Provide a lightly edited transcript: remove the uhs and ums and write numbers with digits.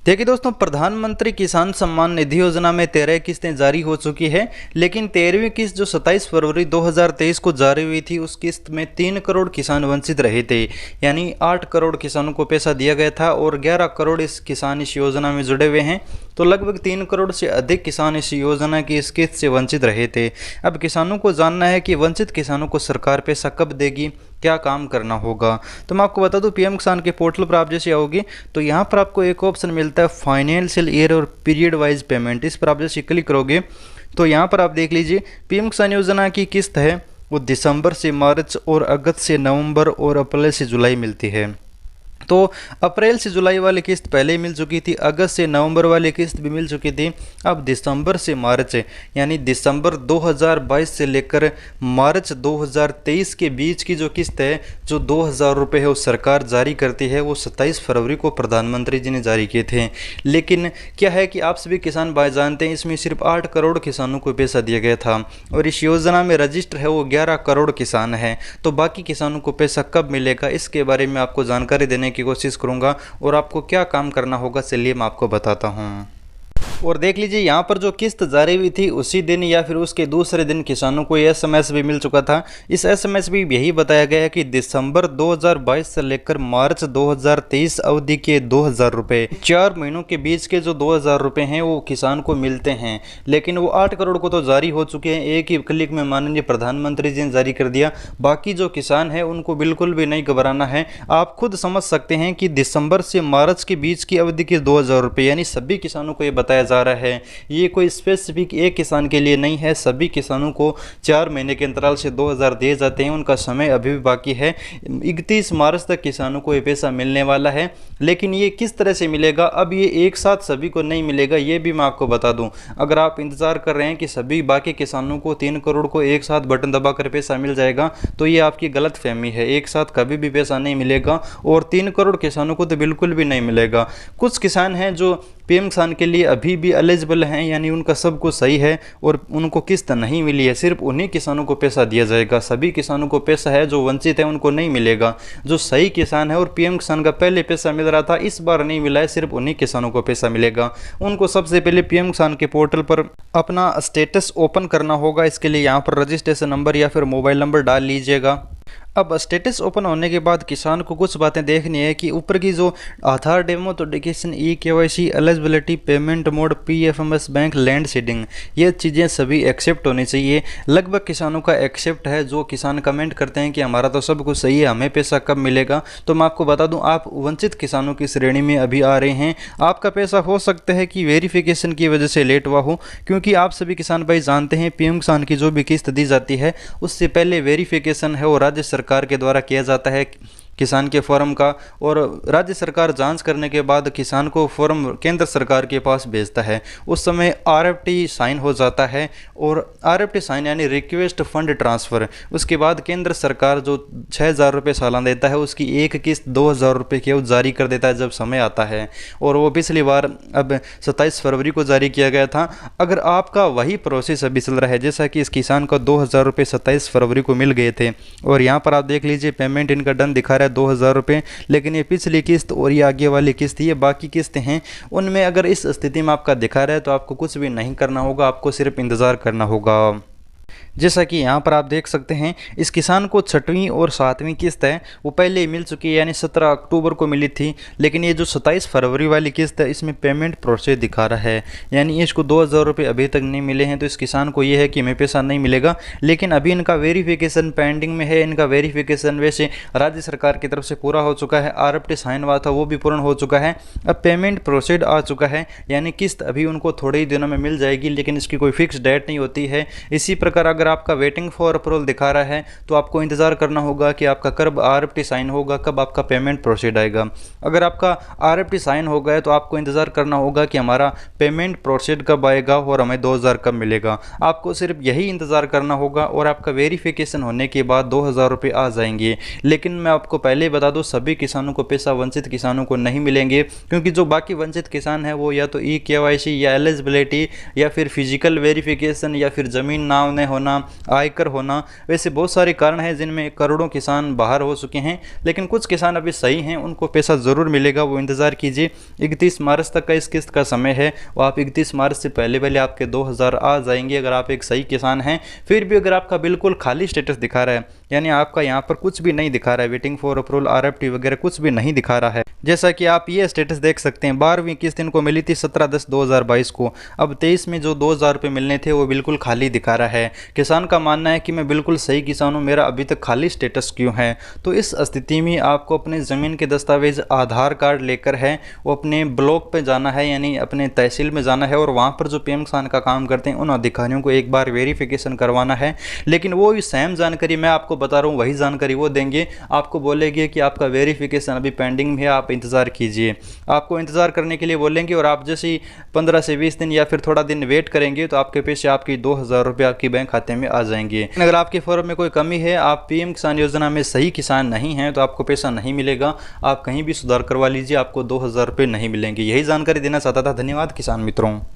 देखिए दोस्तों, प्रधानमंत्री किसान सम्मान निधि योजना में 13 किस्तें जारी हो चुकी है। लेकिन 13वीं किस्त जो 27 फरवरी 2023 को जारी हुई थी, उस किस्त में 3 करोड़ किसान वंचित रहे थे। यानी 8 करोड़ किसानों को पैसा दिया गया था और 11 करोड़ किसान इस योजना में जुड़े हुए हैं। तो लगभग 3 करोड़ से अधिक किसान इस योजना की इस किस्त से वंचित रहे थे। अब किसानों को जानना है कि वंचित किसानों को सरकार पैसा कब देगी, क्या काम करना होगा। तो मैं आपको बता दूं, पीएम किसान के पोर्टल पर आप जैसे आओगे तो यहाँ पर आपको एक ऑप्शन मिलता है फाइनेंशियल ईयर और पीरियड वाइज पेमेंट। इस पर आप जैसे क्लिक करोगे तो यहाँ पर आप देख लीजिए, पीएम किसान योजना की किस्त है वो दिसंबर से मार्च और अगस्त से नवंबर और अप्रैल से जुलाई मिलती है। तो अप्रैल से जुलाई वाली किस्त पहले ही मिल चुकी थी, अगस्त से नवंबर वाली किस्त भी मिल चुकी थी। अब दिसंबर से मार्च यानी दिसंबर 2022 से लेकर मार्च 2023 के बीच की जो किस्त है, जो 2000 रुपये है, वो सरकार जारी करती है। वो 27 फरवरी को प्रधानमंत्री जी ने जारी किए थे। लेकिन क्या है कि आप सभी किसान भाई जानते हैं, इसमें सिर्फ 8 करोड़ किसानों को पैसा दिया गया था और इस योजना में रजिस्टर है वो 11 करोड़ किसान हैं। तो बाकी किसानों को पैसा कब मिलेगा, इसके बारे में आपको जानकारी देने की कोशिश करूंगा और आपको क्या काम करना होगा चलिए मैं आपको बताता हूं। और देख लीजिए, यहाँ पर जो किस्त जारी हुई थी उसी दिन या फिर उसके दूसरे दिन किसानों को एसएमएस भी मिल चुका था। इस एसएमएस भी यही बताया गया है कि दिसंबर 2022 से लेकर मार्च 2023 अवधि के 2000 रुपये, 4 महीनों के बीच के जो 2000 रुपये हैं वो किसान को मिलते हैं। लेकिन वो 8 करोड़ को तो जारी हो चुके हैं, एक ही क्लिक में माननीय प्रधानमंत्री जी ने जारी कर दिया। बाकी जो किसान है उनको बिल्कुल भी नहीं घबराना है। आप खुद समझ सकते हैं कि दिसंबर से मार्च के बीच की अवधि के 2000 रुपये यानी सभी किसानों को ये बताया जा रहा है। ये कोई स्पेसिफिक एक किसान के लिए नहीं है, सभी किसानों को 4 महीने के अंतराल से 2000 दिए जाते हैं। उनका समय अभी भी बाकी है, 31 मार्च तक किसानों को ये पैसा मिलने वाला है। लेकिन ये किस तरह से मिलेगा, अब ये एक साथ सभी को नहीं मिलेगा, ये भी मैं आपको बता दूं। अगर आप इंतजार कर रहे हैं कि सभी बाकी किसानों को 3 करोड़ को एक साथ बटन दबाकर पैसा मिल जाएगा, तो ये आपकी गलत फहमी है। एक साथ कभी भी पैसा नहीं मिलेगा और 3 करोड़ किसानों को तो बिल्कुल भी नहीं मिलेगा। कुछ किसान हैं जो पीएम किसान के लिए अभी भी एलिजिबल हैं, यानी उनका सब कुछ सही है और उनको किस्त नहीं मिली है, सिर्फ उन्हीं किसानों को पैसा दिया जाएगा। सभी किसानों को पैसा है, जो वंचित है उनको नहीं मिलेगा। जो सही किसान है और पीएम किसान का पहले पैसा मिल रहा था, इस बार नहीं मिला है, सिर्फ उन्हीं किसानों को पैसा मिलेगा। उनको सबसे पहले पीएम किसान के पोर्टल पर अपना स्टेटस ओपन करना होगा। इसके लिए यहाँ पर रजिस्ट्रेशन नंबर या फिर मोबाइल नंबर डाल लीजिएगा। अब स्टेटस ओपन होने के बाद किसान को कुछ बातें देखनी है कि ऊपर की जो Aadhaar demo authentication, e KYC, eligibility, payment mode, PFMS bank, land seeding, ये चीज़ें सभी एक्सेप्ट होनी चाहिए। लगभग किसानों का एक्सेप्ट है। जो किसान कमेंट करते हैं कि हमारा तो सब कुछ सही है, हमें पैसा कब मिलेगा, तो मैं आपको बता दूं, आप वंचित किसानों की श्रेणी में अभी आ रहे हैं। आपका पैसा हो सकता है कि वेरिफिकेशन की वजह से लेट हुआ हो, क्योंकि आप सभी किसान भाई जानते हैं पीएम किसान की जो भी किस्त दी जाती है उससे पहले वेरिफिकेशन है वो राज्य सरकार के द्वारा किया जाता है किसान के फॉर्म का, और राज्य सरकार जांच करने के बाद किसान को फॉर्म केंद्र सरकार के पास भेजता है। उस समय आरएफटी साइन हो जाता है और आरएफटी साइन यानी रिक्वेस्ट फंड ट्रांसफ़र। उसके बाद केंद्र सरकार जो 6000 रुपये सालाना देता है, उसकी एक किस्त 2000 रुपये की वो जारी कर देता है जब समय आता है। और वो पिछली बार अब 27 फरवरी को जारी किया गया था। अगर आपका वही प्रोसेस अभी चल रहा है, जैसा कि इस किसान को 2000 रुपये 27 फरवरी को मिल गए थे, और यहाँ पर आप देख लीजिए पेमेंट इनका डन दिखा रहा है 2000 रुपये। लेकिन ये पिछली किस्त और ये आगे वाली किस्त, ये बाकी किस्तें हैं, उनमें अगर इस स्थिति में आपका दिखा रहा है तो आपको कुछ भी नहीं करना होगा, आपको सिर्फ इंतज़ार करना होगा। जैसा कि यहाँ पर आप देख सकते हैं, इस किसान को 6वीं और 7वीं किस्त है वो पहले ही मिल चुकी है, यानी 17 अक्टूबर को मिली थी। लेकिन ये जो 27 फरवरी वाली किस्त है इसमें पेमेंट प्रोसेस दिखा रहा है, यानी इसको 2000 रुपये अभी तक नहीं मिले हैं। तो इस किसान को ये है कि हमें पैसा नहीं मिलेगा। लेकिन अभी इनका वेरिफिकेशन पेंडिंग में है। इनका वेरिफिकेशन वैसे राज्य सरकार की तरफ से पूरा हो चुका है, आरएफटी साइन हुआ था वो भी पूर्ण हो चुका है। अब पेमेंट प्रोसीड आ चुका है, यानी किस्त अभी उनको थोड़े ही दिनों में मिल जाएगी, लेकिन इसकी कोई फिक्स डेट नहीं होती है। इसी प्रकार अगर आपका वेटिंग फॉर अप्रूवल दिखा रहा है तो आपको इंतजार करना होगा कि आपका कब आरएफटी साइन होगा, कब आपका पेमेंट प्रोसीड आएगा। अगर आपका आरएफटी साइन हो गया तो आपको इंतजार करना होगा कि हमारा पेमेंट प्रोसीड कब आएगा और हमें 2000 कब मिलेगा। आपको सिर्फ यही इंतजार करना होगा और आपका वेरिफिकेशन होने के बाद 2000 रुपये आ जाएंगे। लेकिन मैं आपको पहले ही बता दूं, सभी किसानों को पैसा वंचित किसानों को नहीं मिलेंगे, क्योंकि जो बाकी वंचित किसान है वो या तो ई-केवाईसी या एलिजिबिलिटी या फिर फिजिकल वेरिफिकेशन या फिर ज़मीन नाम न होना, आयकर होना, वैसे बहुत सारे कारण हैं जिनमें करोड़ों किसान बाहर हो चुके हैं। लेकिन कुछ किसान अभी सही हैं, उनको पैसा ज़रूर मिलेगा, वो इंतज़ार कीजिए। 31 मार्च तक का इस किस्त का समय है, वो आप 31 मार्च से पहले पहले आपके 2000 आ जाएंगे अगर आप एक सही किसान हैं। फिर भी अगर आपका बिल्कुल खाली स्टेटस दिखा रहा है, यानी आपका यहाँ पर कुछ भी नहीं दिखा रहा है, वेटिंग फॉर अप्रूवल, RFT वगैरह कुछ भी नहीं दिखा रहा है, जैसा कि आप ये स्टेटस देख सकते हैं 12वीं किस्त इनको मिली थी 17/10/2022 को, अब 23 में जो 2000 रुपये मिलने थे वो बिल्कुल खाली दिखा रहा है। किसान का मानना है कि मैं बिल्कुल सही किसान हूँ, मेरा अभी तक खाली स्टेटस क्यों है। तो इस स्थिति में आपको अपने ज़मीन के दस्तावेज, आधार कार्ड लेकर है वो अपने ब्लॉक पे जाना है, यानी अपने तहसील में जाना है, और वहाँ पर जो PM किसान का काम करते हैं उन अधिकारियों को एक बार वेरिफिकेशन करवाना है। लेकिन वो सेम जानकारी मैं आपको बता रहा हूँ, वही जानकारी वो देंगे, आपको बोलेंगे कि आपका वेरिफिकेशन अभी पेंडिंग में है, आप इंतज़ार कीजिए। आपको इंतज़ार करने के लिए बोलेंगे और आप जैसे ही 15 से 20 दिन या फिर थोड़ा दिन वेट करेंगे तो आपके पैसे, आपकी 2000 रुपये आपकी बैंक खाते में आ जाएंगे। अगर आपके फॉर्म में कोई कमी है, आप PM किसान योजना में सही किसान नहीं हैं, तो आपको पैसा नहीं मिलेगा। आप कहीं भी सुधार करवा लीजिए, आपको 2000 रुपये नहीं मिलेंगे। यही जानकारी देना चाहता था। धन्यवाद किसान मित्रों।